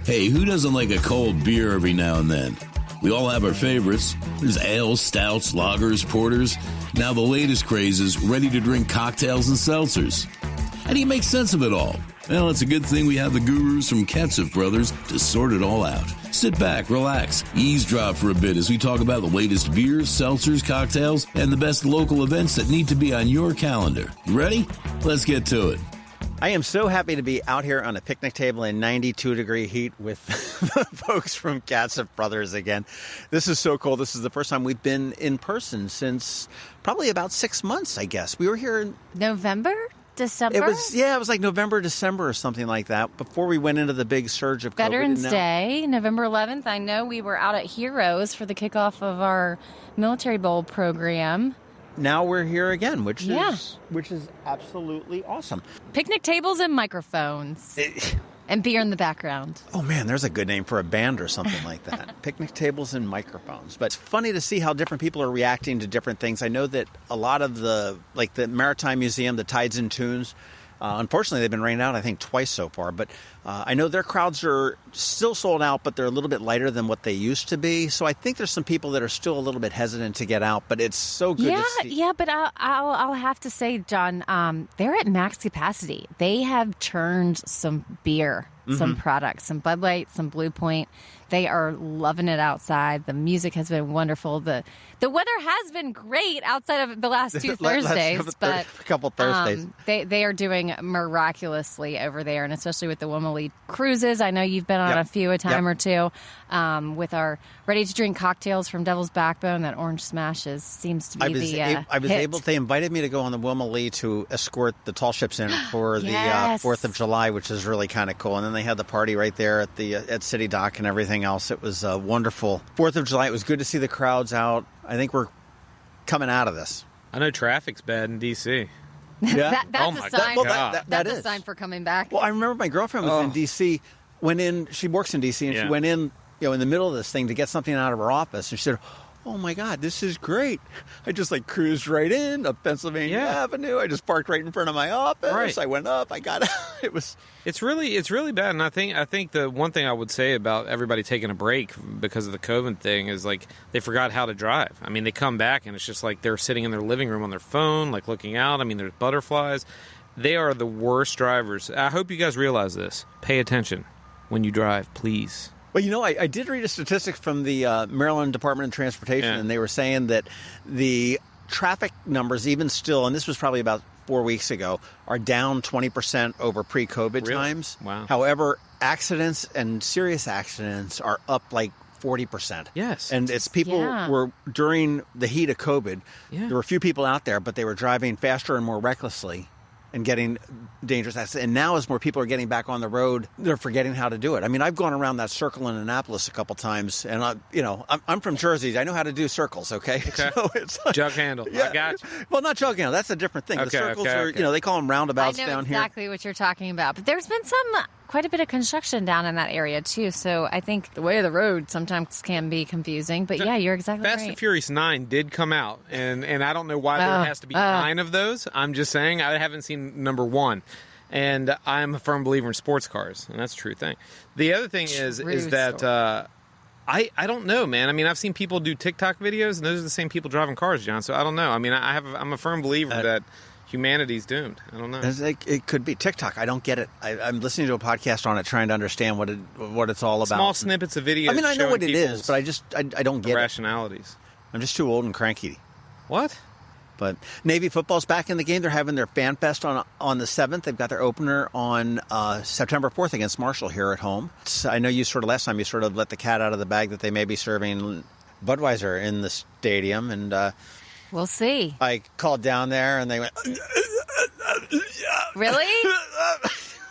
Hey, who doesn't like a cold beer every now and then? We all have our favorites. There's ales, stouts, lagers, porters. Now the latest craze is ready-to-drink cocktails and seltzers. How do you make sense of it all? Well, it's a good thing we have the gurus from Katcef Brothers to sort it all out. Sit back, relax, eavesdrop for a bit as we talk about the latest beers, seltzers, cocktails, and the best local events that need to be on your calendar. You ready? Let's get to it. I am so happy to be out here on a picnic table in 92-degree heat with the folks from Katcef Brothers again. This is so cool. This is the first time we've been in person since probably about 6 months, I guess. We were here in November? December? It was like November, December or something like that before we went into the big surge of COVID. Veterans Day, November 11th. I know we were out at Heroes for the kickoff of our Military Bowl program. Now we're here again, which is absolutely awesome. Picnic tables and microphones. And beer in the background. Oh, man, there's a good name for a band or something like that. Picnic tables and microphones. But it's funny to see how different people are reacting to different things. I know that a lot of the Maritime Museum, the Tides and Tunes, unfortunately, they've been rained out, I think, twice so far. But I know their crowds are still sold out, but they're a little bit lighter than what they used to be. So I think there's some people that are still a little bit hesitant to get out. But it's so good to see. Yeah, but I'll have to say, John, they're at max capacity. They have churned some beer, some products, some Bud Light, some Blue Point. They are loving it outside. The music has been wonderful. The weather has been great outside of the last two Thursdays. A couple Thursdays. They are doing miraculously over there, and especially with the Womalee cruises. I know you've been on a few a time or two. With our ready-to-drink cocktails from Devil's Backbone, that Orange Smash seems to be They invited me to go on the Womalee to escort the tall ships in for the 4th of July, which is really kind of cool. And then they had the party right there at City Dock and everything else. It was wonderful. 4th of July, it was good to see the crowds out. I think we're coming out of this. I know traffic's bad in D.C. Yeah. That's a sign. That's a sign for coming back. Well, I remember my girlfriend was in D.C. She works in D.C. and she went in, in the middle of this thing to get something out of her office. And she said, "Oh my God, this is great. I just cruised right in up Pennsylvania Avenue. I just parked right in front of my office. Right. I went up, I got out." It's really bad. And I think the one thing I would say about everybody taking a break because of the COVID thing is they forgot how to drive. I mean, they come back and it's just they're sitting in their living room on their phone, looking out. I mean, there's butterflies. They are the worst drivers. I hope you guys realize this. Pay attention when you drive, please. Well, I did read a statistic from the Maryland Department of Transportation, and they were saying that the traffic numbers, even still, and this was probably about 4 weeks ago, are down 20% over pre-COVID times. Wow. However, accidents and serious accidents are up 40%. Yes. And it's people were, during the heat of COVID, there were a few people out there, but they were driving faster and more recklessly and getting dangerous accidents. And now as more people are getting back on the road, they're forgetting how to do it. I mean, I've gone around that circle in Annapolis a couple times, and I'm from Jersey. I know how to do circles, okay? So it's jug handle. I got you. Well, not jug handle. That's a different thing. The circles are, they call them roundabouts down here. I know exactly what you're talking about. But there's been quite a bit of construction down in that area, too. So I think the way of the road sometimes can be confusing. But you're exactly right. Fast and Furious 9 did come out, and I don't know why there has to be 9 of those. I'm just saying I haven't seen number 1. And I'm a firm believer in sports cars, and that's a true thing. The other thing is that I don't know, man. I mean, I've seen people do TikTok videos, and those are the same people driving cars, John. So I don't know. I mean, I'm a firm believer that humanity's doomed. I don't know. It could be TikTok. I don't get it. I'm listening to a podcast on it, trying to understand what it's all about. Small snippets of videos. I mean, I know what it is, but I don't get rationalities. I'm just too old and cranky. What? But Navy football's back in the game. They're having their Fan Fest on the 7th. They've got their opener on September 4th against Marshall here at home. I know last time you sort of let the cat out of the bag that they may be serving Budweiser in the stadium, and we'll see. I called down there, and they went, "Really?"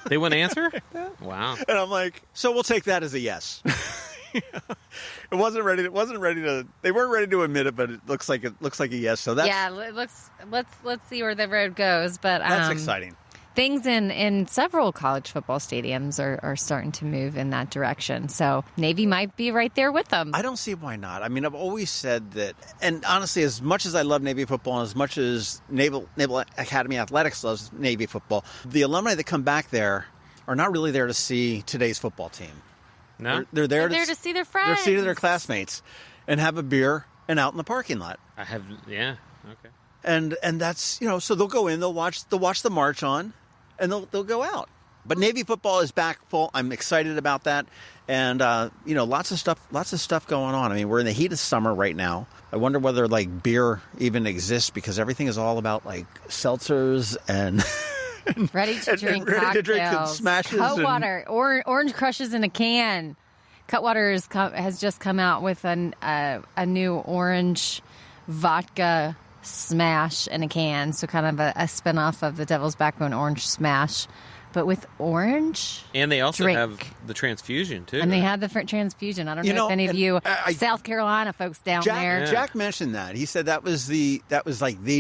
They wouldn't answer? Wow. And I'm like, so we'll take that as a yes. They weren't ready to admit it, but it looks like a yes. So that's let's see where the road goes. But that's exciting. Things in several college football stadiums are starting to move in that direction. So Navy might be right there with them. I don't see why not. I mean, I've always said that, and honestly, as much as I love Navy football, and as much as Naval Academy Athletics loves Navy football, the alumni that come back there are not really there to see today's football team. No? They're there to see their friends. They're seeing their classmates and have a beer and out in the parking lot. Okay. And that's, so they'll go in, they'll watch the march on, and they'll go out. But Navy football is back full. I'm excited about that. And, lots of stuff going on. I mean, we're in the heat of summer right now. I wonder whether, beer even exists because everything is all about, seltzers and... ready to drink ready cocktails. To drink and smashes. Cutwater, orange crushes in a can. Cutwater has just come out with a new orange vodka smash in a can. So kind of a spinoff of the Devil's Backbone orange smash. But with orange and they also drink. have the transfusion, too. And they have the transfusion. I don't know if any of you South Carolina folks down there. Jack mentioned that. He said that was the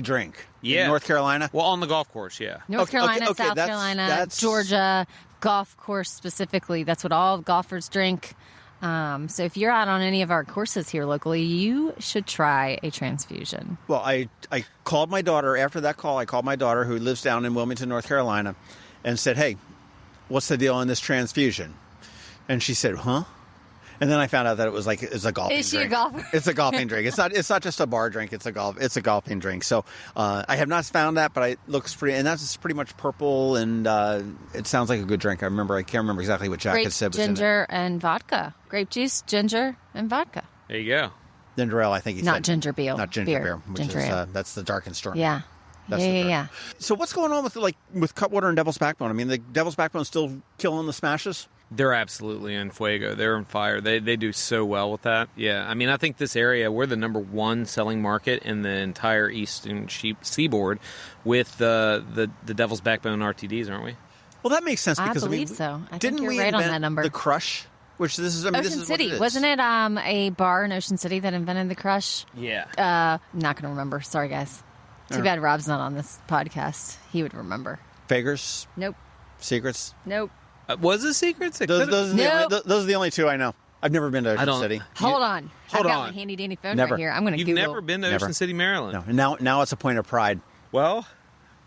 drink in North Carolina. Well, on the golf course, yeah. North Carolina, South Carolina, Georgia, golf course specifically. That's what all golfers drink. So if you're out on any of our courses here locally, you should try a transfusion. Well, I called my daughter. After that call, I called my daughter who lives down in Wilmington, North Carolina, and said, hey, what's the deal on this transfusion? And she said, huh? And then I found out that it's a golfing drink. Is she a golfer? It's a golfing drink. It's not just a bar drink. It's a golfing drink. So I have not found that, but it looks pretty, and that's pretty much purple, and it sounds like a good drink. I can't remember exactly what Jack had said was in it. Ginger and vodka. Grape juice, ginger, and vodka. There you go. Ginger ale, I think he said. Not ginger beer. Not ginger beer, which ginger is ale. that's the dark and stormy. Yeah. Yeah. So what's going on with Cutwater and Devil's Backbone? I mean, the Devil's Backbone still killing the smashes? They're absolutely in fuego. They're on fire. They do so well with that. Yeah, I mean, I think this area, we're the number one selling market in the entire eastern seaboard with the Devil's Backbone RTDs, aren't we? Well, that makes sense because I believe so. I didn't think we you're right on invent that number. The Crush? Which this is Ocean City, wasn't it? A bar in Ocean City that invented the Crush. Yeah. Not going to remember. Sorry, guys. Too bad Rob's not on this podcast. He would remember. Fagers? Nope. Secrets? Nope. Was it Secrets? Those are the only two I know. I've never been to Ocean City. Hold on. I've got my handy dandy phone Never. right here. I'm going to You've Google. never been to Ocean City, Maryland? No. Now it's a point of pride. Well,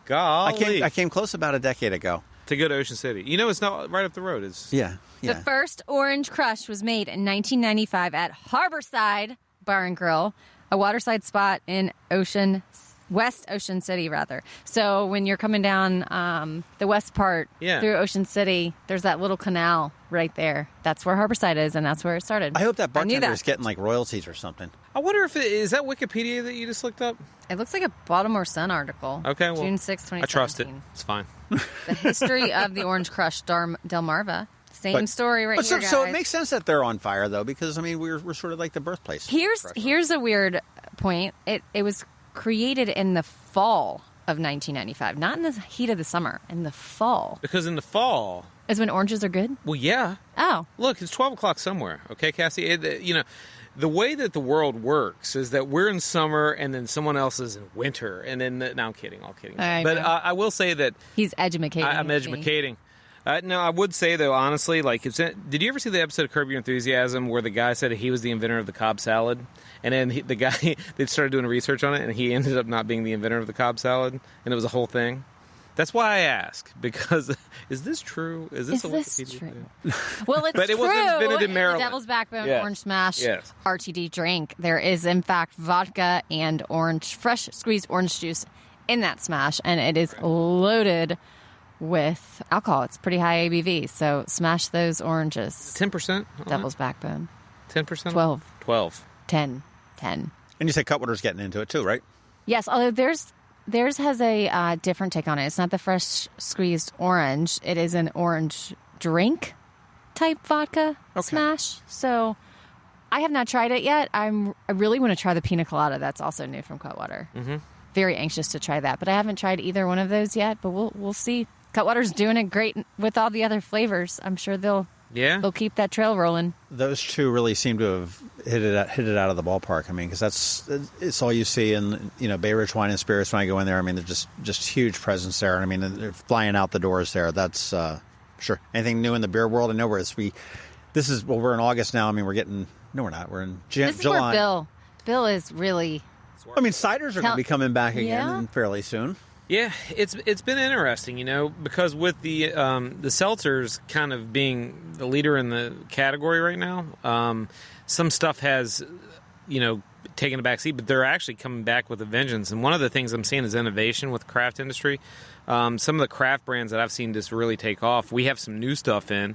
golly. I came close about a decade ago. To go to Ocean City. You know, it's not right up the road. Yeah. The first Orange Crush was made in 1995 at Harborside Bar and Grill, a waterside spot in West Ocean City, rather. So when you're coming down the west part through Ocean City, there's that little canal right there. That's where Harborside is, and that's where it started. I hope that bartender is getting royalties or something. I wonder if is that Wikipedia that you just looked up? It looks like a Baltimore Sun article. Okay, well, June 6, 2017. I trust it. It's fine. The history of the Orange Crush, Delmarva. Same story right here, guys. So it makes sense that they're on fire, though, because, I mean, we're sort of like the birthplace. Here's a weird point. It was created in the fall of 1995, not in the heat of the summer, in the fall. Because in the fall is when oranges are good? Well, yeah. Oh. Look, it's 12 o'clock somewhere, okay, Cassie? The way that the world works is that we're in summer and then someone else is in winter. And then, no, I'm kidding, all kidding. But I will say that... He's edumacating. I'm edumacating. No, I would say, though, honestly, did you ever see the episode of Curb Your Enthusiasm where the guy said he was the inventor of the Cobb salad? And then the guy, they started doing research on it, and he ended up not being the inventor of the Cobb salad, and it was a whole thing. That's why I ask, because is this true? Is this true? But Well, it's it true. was invented in Maryland. The Devil's Backbone Orange Smash Yes. RTD drink. There is, in fact, vodka and fresh squeezed orange juice in that smash, and it is loaded with alcohol. It's pretty high ABV, so smash those oranges. 10%? Devil's Backbone. 10%? 12. 10. And you say Cutwater's getting into it too, right? Yes, although theirs has a different take on it. It's not the fresh squeezed orange. It is an orange drink type vodka smash. So I have not tried it yet. I really want to try the pina colada. That's also new from Cutwater. Mm-hmm. Very anxious to try that, but I haven't tried either one of those yet. But we'll see. Cutwater's doing it great with all the other flavors. I'm sure they'll keep that trail rolling. Those two really seem to have hit it out of the ballpark. I mean, because it's all you see in Bay Ridge Wine and Spirits when I go in there. I mean, they're just huge presence there. I mean, they're flying out the doors there. That's sure. Anything new in the beer world? I know we're in August now. I mean, we're not. We're in July. This is where Bill is really. I mean, ciders are going to be coming back again fairly soon. Yeah, it's been interesting, because with the seltzers kind of being the leader in the category right now, some stuff has, taken a back seat, but they're actually coming back with a vengeance. And one of the things I'm seeing is innovation with the craft industry. Some of the craft brands that I've seen just really take off. We have some new stuff in,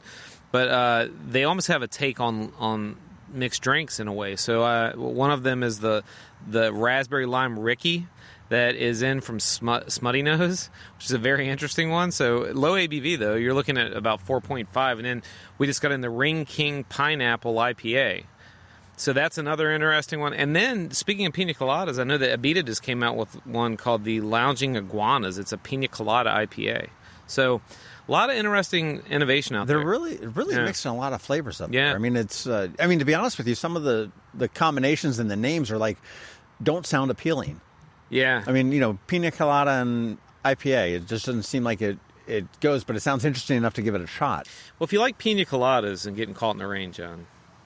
but they almost have a take on mixed drinks in a way. So one of them is the Raspberry Lime Ricky that is in from Smutty Nose, which is a very interesting one. So low ABV, though. You're looking at about 4.5. And then we just got in the Ring King Pineapple IPA. So that's another interesting one. And then, speaking of pina coladas, I know that Abita just came out with one called the Lounging Iguanas. It's a pina colada IPA. So a lot of interesting innovation out there. They're really mixing a lot of flavors up Yeah. there. I mean, it's. To be honest with you, some of the combinations and the names are don't sound appealing. Yeah. I mean, pina colada and IPA, it just doesn't seem like it goes, but it sounds interesting enough to give it a shot. Well, if you like pina coladas and getting caught in the rain, John,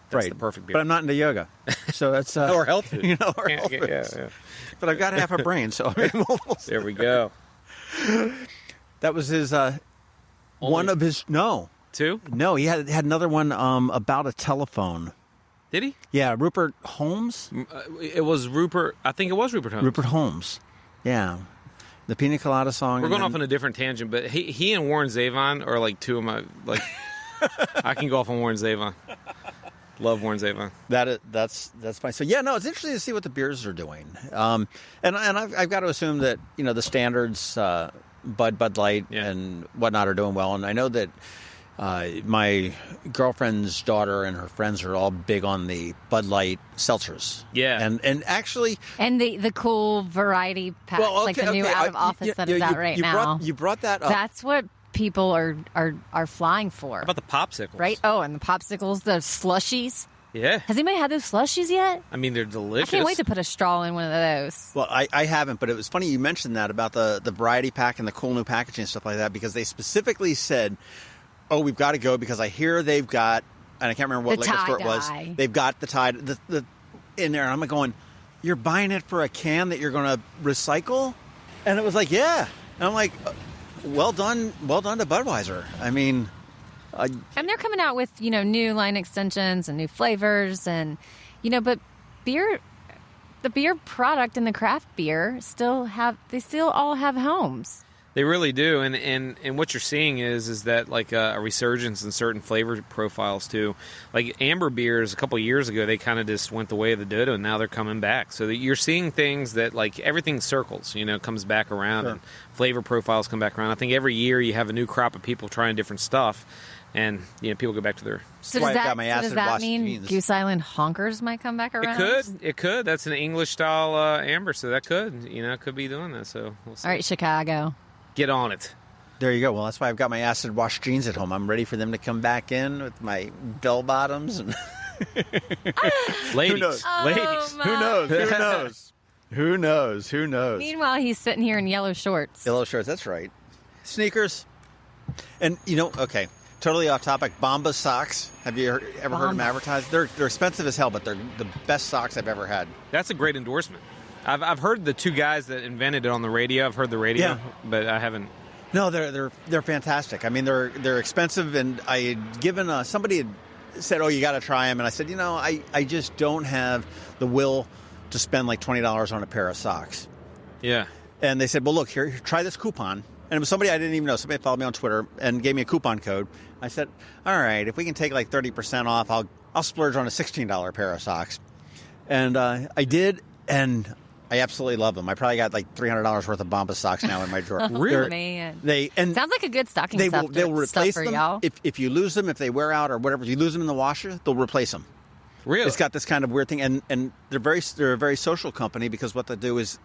that's right. the perfect beer. But I'm not into yoga, so that's or health food. Or health food. Yeah. But I've got half a brain, so we'll see. There we go. That was his one of his Two? No, he had another one about a telephone. Did he? Yeah, Rupert Holmes. It was Rupert. I think it was Rupert Holmes. Rupert Holmes. Yeah, the Pina Colada song. We're going off on a different tangent, but he and Warren Zevon are like two of my I can go off on Warren Zevon. Love Warren Zevon. That's fine. So yeah, no, it's interesting to see what the beers are doing. And I've got to assume that the standards, Bud Light, and whatnot are doing well. And I know that my girlfriend's daughter and her friends are all big on the Bud Light seltzers. Yeah, and actually, and the cool variety packs, like the new out of office that is out right now. You brought that up. That's what people are flying for. How about the popsicles? Right? Oh, and the popsicles, the slushies. Yeah. Has anybody had those slushies yet? I mean, they're delicious. I can't wait to put a straw in one of those. Well, I haven't, but it was funny you mentioned that about the variety pack and the cool new packaging and stuff like that, because they specifically said, oh, we've got to go because I hear they've got, and I can't remember what liquor store it was. They've got the Tide the in there. And I'm going, you're buying it for a can that you're going to recycle? And it was like, yeah. And I'm like, well done to Budweiser. I mean, and they're coming out with new line extensions and new flavors, and but the beer product and the craft beer still all have homes. They really do, and what you're seeing is that like a resurgence in certain flavor profiles too. Like amber beers, a couple of years ago, they kind of just went the way of the dodo, and now they're coming back. So that you're seeing things that like everything circles, comes back around, sure. And flavor profiles come back around. I think every year you have a new crop of people trying different stuff, and people go back to their. So does that mean Goose Island Honkers might come back around? It could. That's an English style amber, so that could be doing that. So we'll see. All right, Chicago. Get on it. There you go. Well, that's why I've got my acid wash jeans at home. I'm ready for them to come back in with my bell bottoms. And Ladies. Who knows? Oh, Who knows? Who knows? Meanwhile, he's sitting here in yellow shorts. Yellow shorts, that's right. Sneakers. And, okay, totally off topic, Bombas socks. Have you ever heard them advertised? They're expensive as hell, but they're the best socks I've ever had. That's a great endorsement. I've heard the two guys that invented it on the radio. I've heard the radio, but I haven't. No, they're fantastic. I mean, they're expensive, and I had given somebody had said, "Oh, you got to try them," and I said, I just don't have the will to spend like $20 on a pair of socks. Yeah. And they said, "Well, look here, try this coupon." And it was somebody I didn't even know. Somebody followed me on Twitter and gave me a coupon code. I said, "All right, if we can take like 30% off, I'll splurge on a $16 pair of socks." And I did, and I absolutely love them. I probably got like $300 worth of Bombas socks now in my drawer. Really? Man. Sounds like a good stocking they'll replace for them y'all. if you lose them, if they wear out or whatever. If you lose them in the washer, they'll replace them. Really? It's got this kind of weird thing, and they're a very social company, because what they do is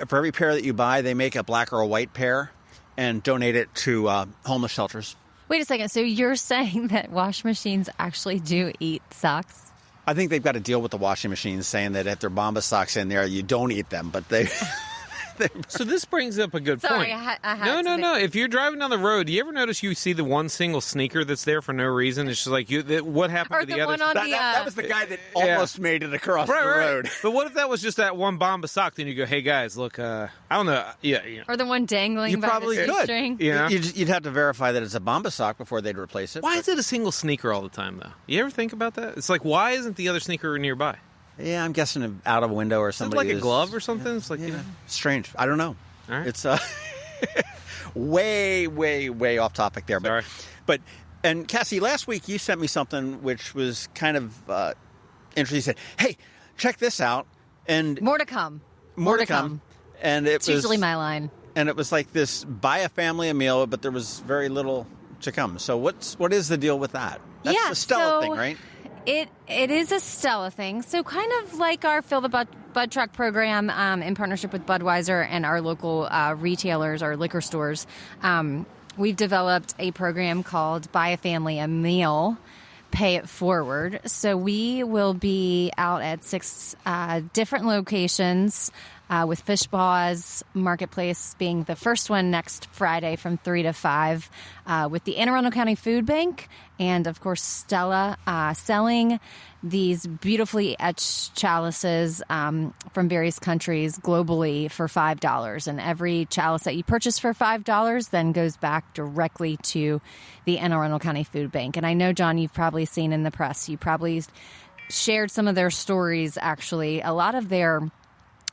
for every pair that you buy, they make a black or a white pair and donate it to homeless shelters. Wait a second. So you're saying that wash machines actually do eat socks? I think they've got to deal with the washing machines saying that if they're Bombas socks in there, you don't eat them, but they So this brings up a good Sorry, point. I had No. If you're driving down the road, do you ever notice you see the one single sneaker that's there for no reason? It's just like, what happened Or to the the other? one on that was the guy that almost made it across the road. But what if that was just that one Bomba sock? Then you go, hey guys, look, I don't know. Yeah. Or the one dangling You by probably the could. string. Yeah. You'd have to verify that it's a Bomba sock before they'd replace it. Why is it a single sneaker all the time, though? You ever think about that? It's like, why isn't the other sneaker nearby? Yeah, I'm guessing out of a window or Is it somebody. like a glove or something? It's like, strange. I don't know. All right. It's way off topic there. Sorry. And Cassie, last week you sent me something which was kind of interesting. You said, "Hey, check this out," and More to come. And It's usually my line. And it was like this: buy a family a meal, but there was very little to come. So what is the deal with that? That's the Stella thing, right? It is a Stella thing. So kind of like our Fill the Bud Truck program in partnership with Budweiser and our local retailers, our liquor stores, we've developed a program called Buy a Family a Meal, Pay It Forward. So we will be out at 6 different locations with Fish Paws Marketplace being the first one next Friday from 3 to 5 with the Anne Arundel County Food Bank and, of course, Stella selling these beautifully etched chalices from various countries globally for $5. And every chalice that you purchase for $5 then goes back directly to the Anne Arundel County Food Bank. And I know, John, you've probably seen in the press, you probably shared some of their stories, actually. A lot of their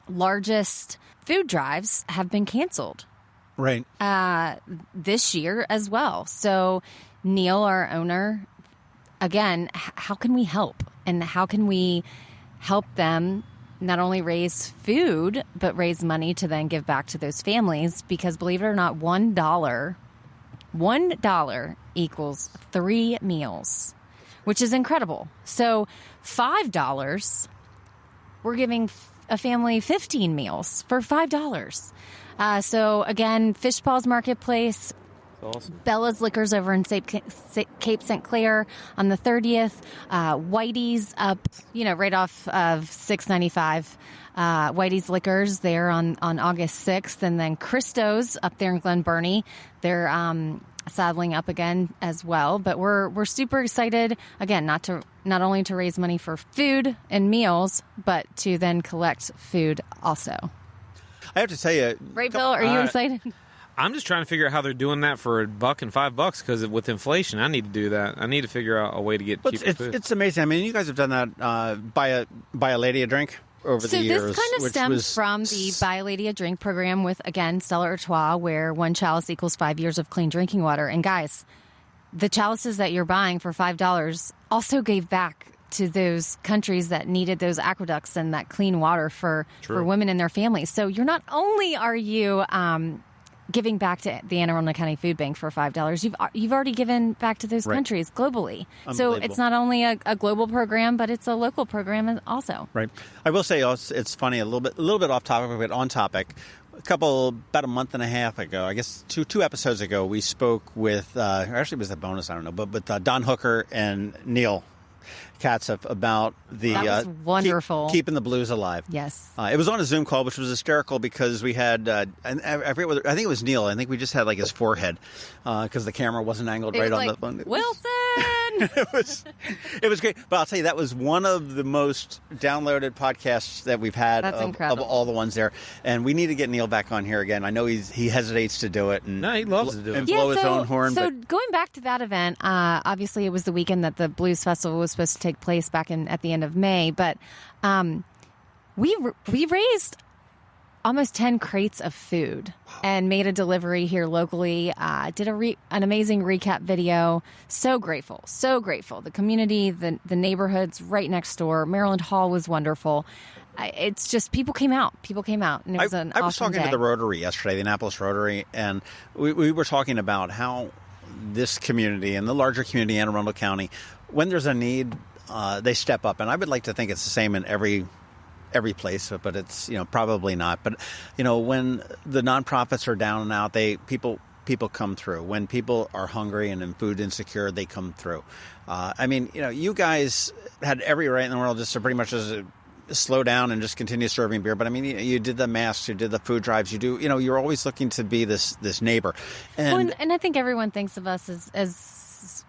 largest food drives have been canceled. Right. This year as well. So Neil, our owner, again, how can we help? And how can we help them not only raise food, but raise money to then give back to those families? Because believe it or not, $1 equals 3 meals, which is incredible. So $5, we're giving a family 15 meals for $5. So again, Fish Paws Marketplace, Awesome. Bella's Liquors over in Cape St. Clair on the 30th. Whitey's up, right off of 695. Whitey's Liquors there on August 6th. And then Christo's up there in Glen Burnie. They're saddling up again as well. But we're super excited, again, not only to raise money for food and meals, but to then collect food also. I have to tell you. Right, Bill? Are you excited? I'm just trying to figure out how they're doing that for $1 and $5 because with inflation, I need to do that. I need to figure out a way to get cheaper food. It's amazing. I mean, you guys have done that buy a lady a drink over the years. So this kind of stems from the Buy a Lady a Drink program with, again, Stella Artois, where 1 chalice equals 5 years of clean drinking water. And guys, the chalices that you're buying for $5 also gave back to those countries that needed those aqueducts and that clean water for women and their families. So you're not only are you giving back to the Anne Arundel County Food Bank for $5, you've already given back to those countries globally. So it's not only a global program, but it's a local program also. Right. I will say it's funny, a little bit off topic, but on topic. About a month and a half ago, I guess two episodes ago, we spoke with, actually it was a bonus, I don't know, but with Don Hooker and Neil Katcef about the that was wonderful. Keeping the blues alive. Yes. It was on a Zoom call, which was hysterical because we had, I think it was Neil. I think we just had like his forehead because the camera wasn't angled right on the phone. Wilson! It was great. But I'll tell you, that was one of the most downloaded podcasts that we've had of all the ones there. And we need to get Neil back on here again. I know he hesitates to do it. No, he loves to do it. And blow his own horn. So going back to that event, obviously it was the weekend that the Blues Festival was supposed to take place back at the end of May. But we raised almost 10 crates of food and made a delivery here locally. Did an amazing recap video. So grateful. The community, the neighborhoods right next door. Maryland Hall was wonderful. It's just people came out, and it was an awesome day. I was talking to the Rotary yesterday, the Annapolis Rotary, and we were talking about how this community and the larger community, Anne Arundel County, when there's a need, they step up. And I would like to think it's the same in every place, but it's probably not. But when the nonprofits are down and out, people come through. When people are hungry and in food insecure, they come through. You guys had every right in the world just to pretty much slow down and just continue serving beer. But I mean, you did the masks, you did the food drives, you're always looking to be this neighbor. And I think everyone thinks of us as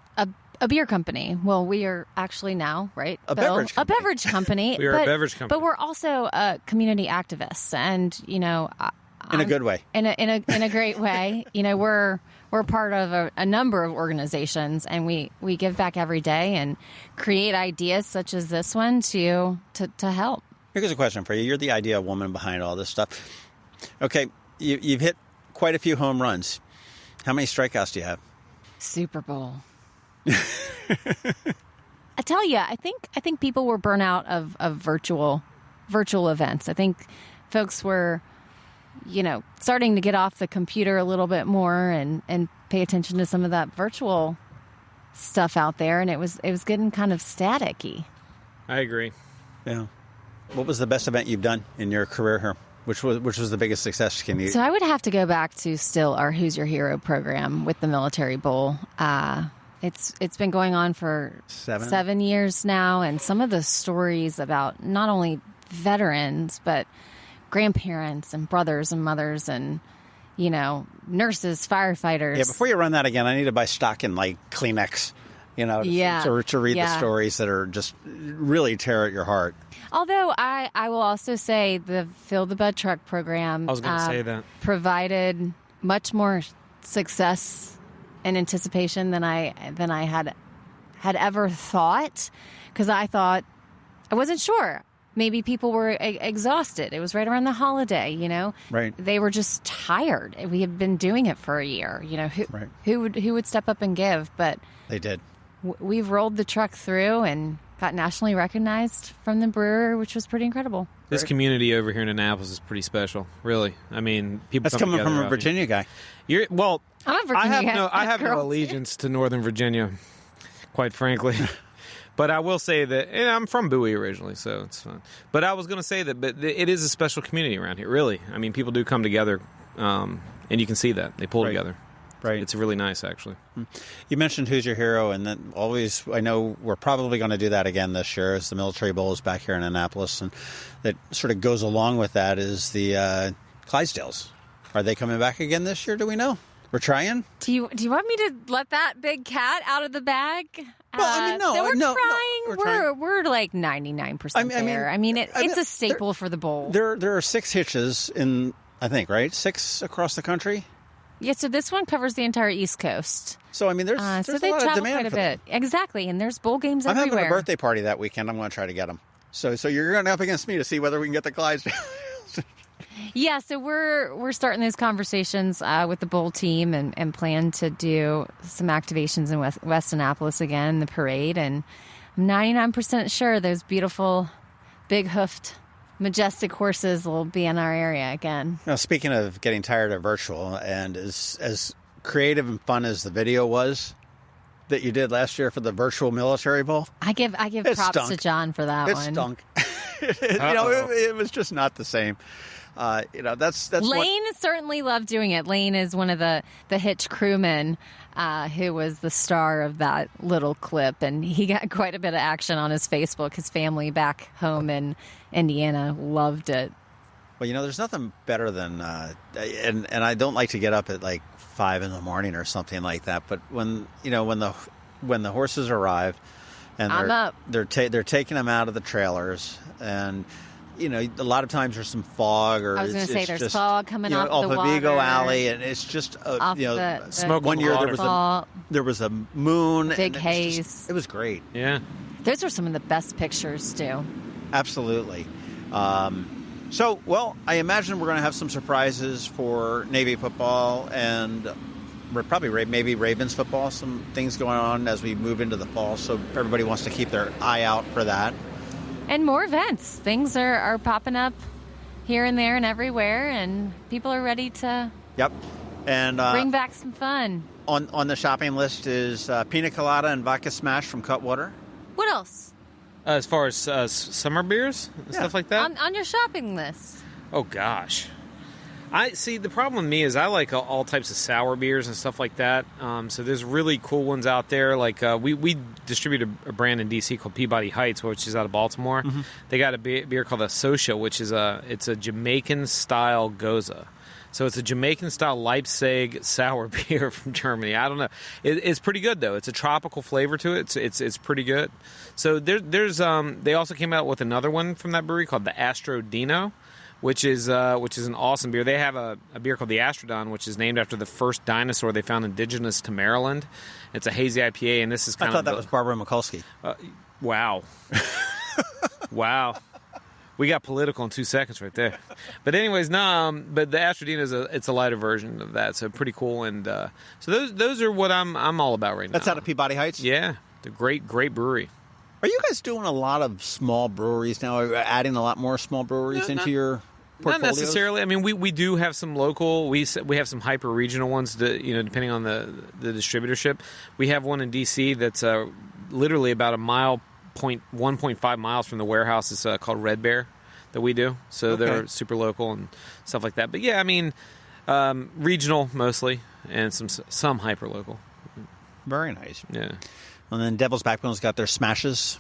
a beer company. Well, we are actually now, right? A beverage company. A beverage company. We are a beverage company. But we're also community activists, and in a good way. In a great way. We're part of a number of organizations, and we give back every day and create ideas such as this one to help. Here's a question for you. You're the idea woman behind all this stuff. Okay, you've hit quite a few home runs. How many strikeouts do you have? Super Bowl. I tell you, I think people were burnt out of virtual events. I think folks were starting to get off the computer a little bit more and pay attention to some of that virtual stuff out there, and it was getting kind of staticky. I agree. Yeah. What was the best event you've done in your career here? Which was the biggest success? So I would have to go back to still our Who's Your Hero program with the Military Bowl. It's been going on for 7 years now, and some of the stories about not only veterans but grandparents and brothers and mothers and nurses, firefighters. Yeah, before you run that again, I need to buy stock in like Kleenex, to read the stories that are just really tear at your heart. Although I will also say the Fill the Bud Truck program I was going to say that provided much more success and anticipation than I had ever thought, because I wasn't sure. Maybe people were exhausted. It was right around the holiday, Right. They were just tired. We had been doing it for a year. Who would step up and give? But they did. We've rolled the truck through and got nationally recognized from the brewer, which was pretty incredible. This community over here in Annapolis is pretty special, really. I mean, people. That's coming from a Virginia guy. I'm a Virginia guy. I have no allegiance to Northern Virginia, quite frankly. But I will say that, and I'm from Bowie originally, so it's fun. But I was going to say that, it is a special community around here, really. I mean, people do come together, and you can see that. They pull together. Right. It's really nice, actually. You mentioned Who's Your Hero, and then I know we're probably going to do that again this year as the Military Bowl is back here in Annapolis, and that sort of goes along with that is the Clydesdales. Are they coming back again this year? Do we know? We're trying. Do you want me to let that big cat out of the bag? Well, I mean, no. So we're no, trying. No, we're we're like 99% there. It's a staple for the bowl. There are 6 hitches in, I think, right? 6 across the country. Yeah. So this one covers the entire East Coast. So I mean, there's so a they lot of travel demand quite a for bit. them. Exactly, and there's bowl games I'm everywhere. having a birthday party that weekend. I'm going to try to get them. So you're going up against me to see whether we can get the Clydesdales. Yeah, so we're starting those conversations with the bowl team and plan to do some activations in West Annapolis again, the parade, and I'm 99% sure those beautiful, big-hoofed, majestic horses will be in our area again. Now, speaking of getting tired of virtual, and as creative and fun as the video was that you did last year for the virtual Military Bowl, I give props to John for that one. It stunk. It was just not the same. That's Lane certainly loved doing it. Lane is one of the Hitch crewmen who was the star of that little clip, and he got quite a bit of action on his Facebook. His family back home in Indiana loved it. Well, there's nothing better than and I don't like to get up at like 5 a.m. or something like that. But when the horses arrive and they're taking them out of the trailers, and a lot of times there's some fog, or I was going to say there's just fog coming off off the of water. Vigo Alley, and it's just smoke. One year there was a moon, big haze. It was great. Yeah, those are some of the best pictures too. Absolutely. So, I imagine we're going to have some surprises for Navy football and probably maybe Ravens football, some things going on as we move into the fall. So everybody wants to keep their eye out for that. And more events. Things are popping up here and there and everywhere, and people are ready to and bring back some fun. On the shopping list is Pina Colada and Vodka Smash from Cutwater. What else? As far as summer beers and stuff like that? On your shopping list. Oh, gosh. I see. The problem with me is I like all types of sour beers and stuff like that. So there's really cool ones out there. Like we distribute a brand in DC called Peabody Heights, which is out of Baltimore. Mm-hmm. They got a beer called a Socia, which is it's a Jamaican style goza. So it's a Jamaican style Leipzig sour beer from Germany. I don't know. It's pretty good though. It's a tropical flavor to it. It's pretty good. So there's they also came out with another one from that brewery called the Astro Dino, which is an awesome beer. They have a beer called the Astrodon, which is named after the first dinosaur they found indigenous to Maryland. It's a hazy IPA, and this is kind of... I thought that was Barbara Mikulski. Wow. Wow. We got political in 2 seconds right there. But anyways, but the Astrodina it's a lighter version of that, so pretty cool. And so those are what I'm all about right now. That's out of Peabody Heights? Yeah. The great brewery. Are you guys doing a lot of small breweries now? Are you adding a lot more the your portfolios? Not necessarily. I mean, we do have some local. We have some hyper regional ones that, depending on the distributorship. We have one in DC that's literally about 1.5 miles from the warehouse. It's called Red Bear that we do. So they're super local and stuff like that. But yeah, I mean, regional mostly, and some hyper local. Very nice. Yeah. And then Devil's Backbone's got their smashes.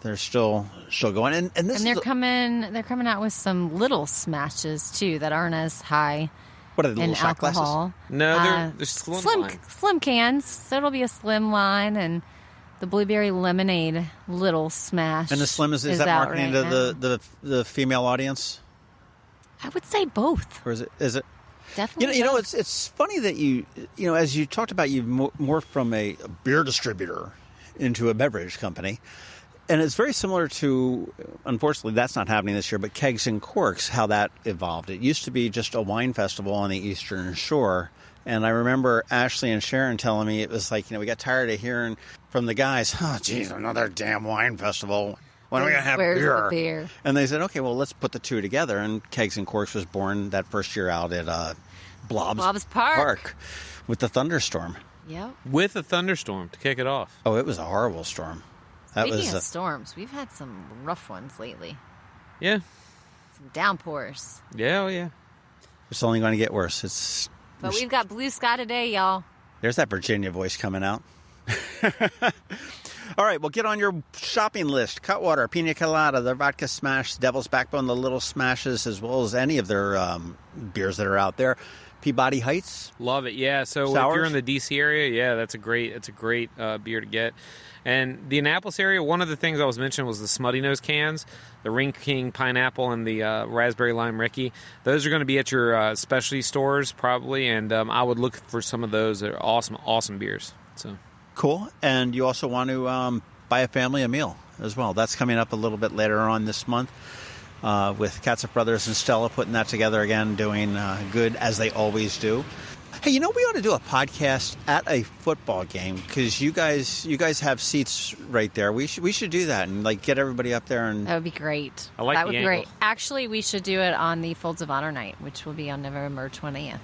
They're still going, and they're coming out with some little smashes too that aren't as high. What are they, in little shot alcohol? Glasses? No, they're slim cans. So it'll be a slim line, and the blueberry lemonade little smash. And the slim is that marketing to the female audience? I would say both. Or is it? Definitely. It's funny that you as you talked about, you morphed from a beer distributor into a beverage company. And it's very similar to, unfortunately, that's not happening this year, but Kegs and Corks, how that evolved. It used to be just a wine festival on the Eastern Shore. And I remember Ashley and Sharon telling me it was like, we got tired of hearing from the guys, oh, geez, another damn wine festival. When are we going to have the beer? And they said, okay, well, let's put the two together. And Kegs and Corks was born that first year out at Blob's Park with the thunderstorm. Yep. With a thunderstorm to kick it off. Oh, it was a horrible storm. Speaking of storms, we've had some rough ones lately. Yeah. Some downpours. Yeah, oh yeah. It's only going to get worse. But we've got blue sky today, y'all. There's that Virginia voice coming out. All right, well, get on your shopping list. Cutwater, Pina Colada, their Vodka Smash, Devil's Backbone, the Little Smashes, as well as any of their beers that are out there. Peabody Heights. Love it, yeah. So Sours? If you're in the D.C. area, yeah, that's a great beer to get. And the Annapolis area, one of the things I was mentioning was the Smutty Nose cans, the Ring King Pineapple and the Raspberry Lime Ricky. Those are going to be at your specialty stores probably, and I would look for some of those. They're awesome beers. So cool. And you also want to buy a family a meal as well. That's coming up a little bit later on this month with Katcef Brothers and Stella putting that together again, doing good as they always do. Hey, we ought to do a podcast at a football game because you guys have seats right there. We should do that and get everybody up there. And that would be great. I like that the would be angle. great. Actually, we should do it on the Folds of Honor night, which will be on November 20th.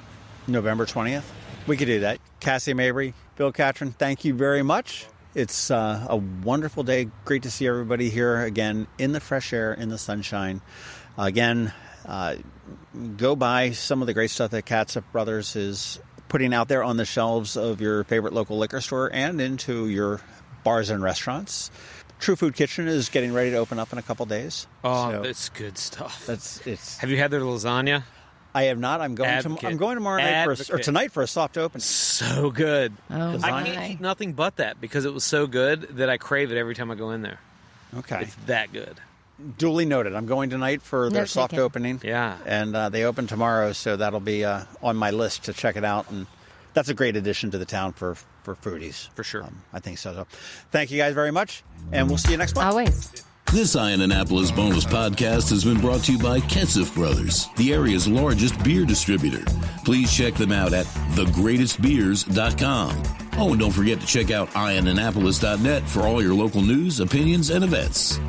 November 20th? We could do that. Cassie Mabry, Bill Catron, thank you very much. It's a wonderful day. Great to see everybody here again in the fresh air, in the sunshine. Again, go buy some of the great stuff that Katcef Brothers is putting out there on the shelves of your favorite local liquor store and into your bars and restaurants. True Food Kitchen is getting ready to open up in a couple days. Oh, that's good stuff. Have you had their lasagna? I have not. I'm going tomorrow night tonight for a soft opening. So good. Oh, I can't eat nothing but that because it was so good that I crave it every time I go in there. Okay. It's that good. Duly noted. I'm going tonight for their soft opening. Yeah. And they open tomorrow, so that'll be on my list to check it out. And that's a great addition to the town for foodies. For sure. I think so. Thank you guys very much, and we'll see you next month. Always. This Annapolis Bonus podcast has been brought to you by Katcef Brothers, the area's largest beer distributor. Please check them out at thegreatestbeers.com. Oh, and don't forget to check out IAnnapolis.net for all your local news, opinions, and events.